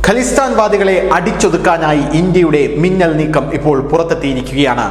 ഖലിസ്ഥാൻവാദികളെ അടിച്ചൊതുക്കാനായി ഇന്ത്യയുടെ മിന്നൽ നീക്കം ഇപ്പോൾ പുറത്തെത്തിയിരിക്കുകയാണ്.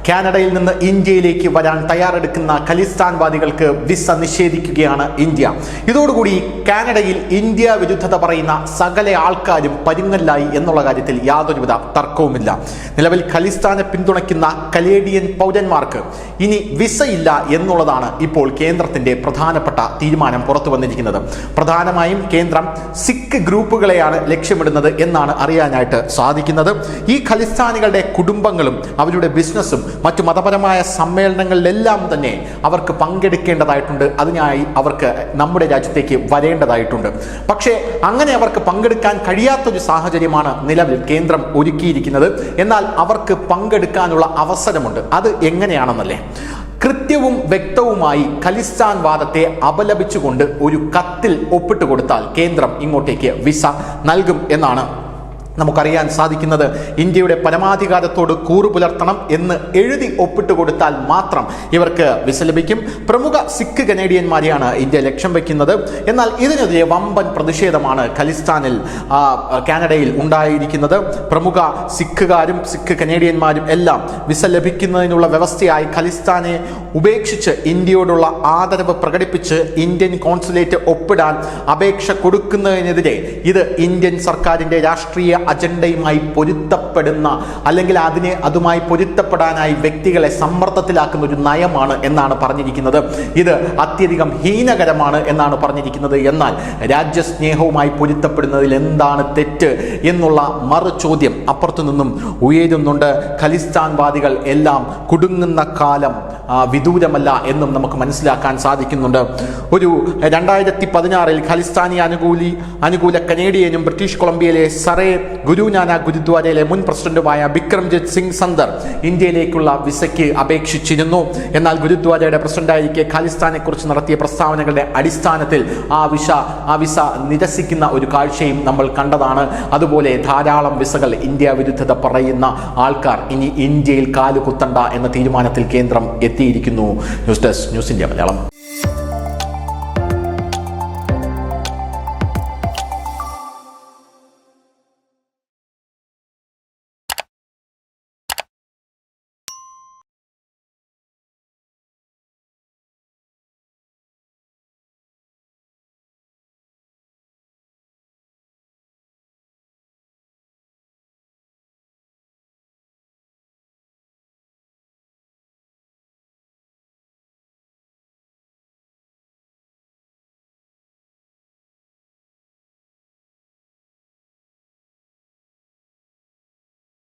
കാനഡയിൽ നിന്ന് ഇന്ത്യയിലേക്ക് വരാൻ തയ്യാറെടുക്കുന്ന ഖലിസ്ഥാൻവാദികൾക്ക് വിസ നിഷേധിക്കുകയാണ് ഇന്ത്യ. ഇതോടുകൂടി കാനഡയിൽ ഇന്ത്യ വിരുദ്ധത പറയുന്ന സകല ആൾക്കാരും പരുങ്ങല്ലായി എന്നുള്ള കാര്യത്തിൽ യാതൊരുവിധ തർക്കവുമില്ല. നിലവിൽ ഖലിസ്ഥാനെ പിന്തുണയ്ക്കുന്ന കനേഡിയൻ പൗരന്മാർക്ക് ഇനി വിസയില്ല എന്നുള്ളതാണ് ഇപ്പോൾ കേന്ദ്രത്തിന്റെ പ്രധാനപ്പെട്ട തീരുമാനം പുറത്തു വന്നിരിക്കുന്നത്. പ്രധാനമായും കേന്ദ്രം സിഖ് ഗ്രൂപ്പുകളെയാണ് ലക്ഷ്യമിടുന്നത് എന്നാണ് അറിയാനായിട്ട് സാധിക്കുന്നത്. ഈ ഖലിസ്ഥാനികളുടെ കുടുംബങ്ങളും അവരുടെ ബിസിനസ്സും മറ്റു മതപരമായ സമ്മേളനങ്ങളിലെല്ലാം തന്നെ അവർക്ക് പങ്കെടുക്കേണ്ടതായിട്ടുണ്ട്. അതിനായി അവർക്ക് നമ്മുടെ രാജ്യത്തേക്ക് വരേണ്ടതായിട്ടുണ്ട്. പക്ഷേ അങ്ങനെ അവർക്ക് പങ്കെടുക്കാൻ കഴിയാത്തൊരു സാഹചര്യമാണ് നിലവിൽ കേന്ദ്രം ഒരുക്കിയിരിക്കുന്നത്. എന്നാൽ അവർക്ക് പങ്കെടുക്കാനുള്ള അവസരമുണ്ട്. അത് എങ്ങനെയാണെന്നല്ലേ, കൃത്യവും വ്യക്തവുമായി ഖലിസ്ഥാൻ വാദത്തെ അപലപിച്ചുകൊണ്ട് ഒരു കത്തിൽ ഒപ്പിട്ട് കൊടുത്താൽ കേന്ദ്രം ഇങ്ങോട്ടേക്ക് വിസ നൽകും എന്നാണ് നമുക്കറിയാൻ സാധിക്കുന്നത്. ഇന്ത്യയുടെ പരമാധികാരത്തോട് കൂറു പുലർത്തണം എന്ന് എഴുതി ഒപ്പിട്ട് കൊടുത്താൽ മാത്രം ഇവർക്ക് വിസ ലഭിക്കും. പ്രമുഖ സിഖ് കനേഡിയന്മാരെയാണ് ഇന്ത്യ ലക്ഷ്യം വയ്ക്കുന്നത്. എന്നാൽ ഇതിനെതിരെ വമ്പൻ പ്രതിഷേധമാണ് ഖലിസ്ഥാനിൽ കാനഡയിൽ ഉണ്ടായിരിക്കുന്നത്. പ്രമുഖ സിഖുകാരും സിഖ് കനേഡിയന്മാരും എല്ലാം വിസ ലഭിക്കുന്നതിനുള്ള വ്യവസ്ഥയായി ഖലിസ്ഥാനെ ഉപേക്ഷിച്ച് ഇന്ത്യയോടുള്ള ആദരവ് പ്രകടിപ്പിച്ച് ഇന്ത്യൻ കോൺസുലേറ്റ് ഒപ്പിടാൻ അപേക്ഷ കൊടുക്കുന്നതിനെതിരെ ഇത് ഇന്ത്യൻ സർക്കാരിന്റെ രാഷ്ട്രീയ അജണ്ടയുമായി പൊരുത്തപ്പെടുന്ന അല്ലെങ്കിൽ അതുമായി പൊരുത്തപ്പെടാനായി വ്യക്തികളെ സമ്മർദ്ദത്തിലാക്കുന്ന ഒരു നയമാണ് എന്നാണ് പറഞ്ഞിരിക്കുന്നത്. ഇത് അത്യധികം ഹീനകരമാണ് എന്നാണ് പറഞ്ഞിരിക്കുന്നത്. എന്നാൽ രാജ്യസ്നേഹവുമായി പൊരുത്തപ്പെടുന്നതിൽ എന്താണ് തെറ്റ് എന്നുള്ള മറു ചോദ്യം അപ്പുറത്തു നിന്നും ഉയരുന്നുണ്ട്. ഖലിസ്ഥാൻവാദികൾ എല്ലാം കുടുങ്ങുന്ന കാലം വിദൂരമല്ല എന്നും നമുക്ക് മനസ്സിലാക്കാൻ സാധിക്കുന്നുണ്ട്. ഒരു 2016 ഖലിസ്ഥാനി അനുകൂല കനേഡിയനും ബ്രിട്ടീഷ് കൊളംബിയയിലെ സറേ ഗുരു നാനാക്ക് ഗുരുദ്വാരയിലെ മുൻ പ്രസിഡന്റുമായ ബിക്രംജിത് സിംഗ് സന്ദർ ഇന്ത്യയിലേക്കുള്ള വിസയ്ക്ക് അപേക്ഷിച്ചിരുന്നു. എന്നാൽ ഗുരുദ്വാരയുടെ പ്രസിഡന്റായിരിക്കെ ഖലിസ്ഥാനെ കുറിച്ച് നടത്തിയ പ്രസ്താവനകളുടെ അടിസ്ഥാനത്തിൽ ആ വിസ നിരസിക്കുന്ന ഒരു കാഴ്ചയും നമ്മൾ കണ്ടതാണ്. അതുപോലെ ധാരാളം വിസകൾ ഇന്ത്യ വിരുദ്ധത പറയുന്ന ആൾക്കാർ ഇനി ഇന്ത്യയിൽ കാലുകുത്തണ്ട എന്ന തീരുമാനത്തിൽ കേന്ദ്രം എത്തിയിരിക്കുന്നു. News desk news India Malayalam.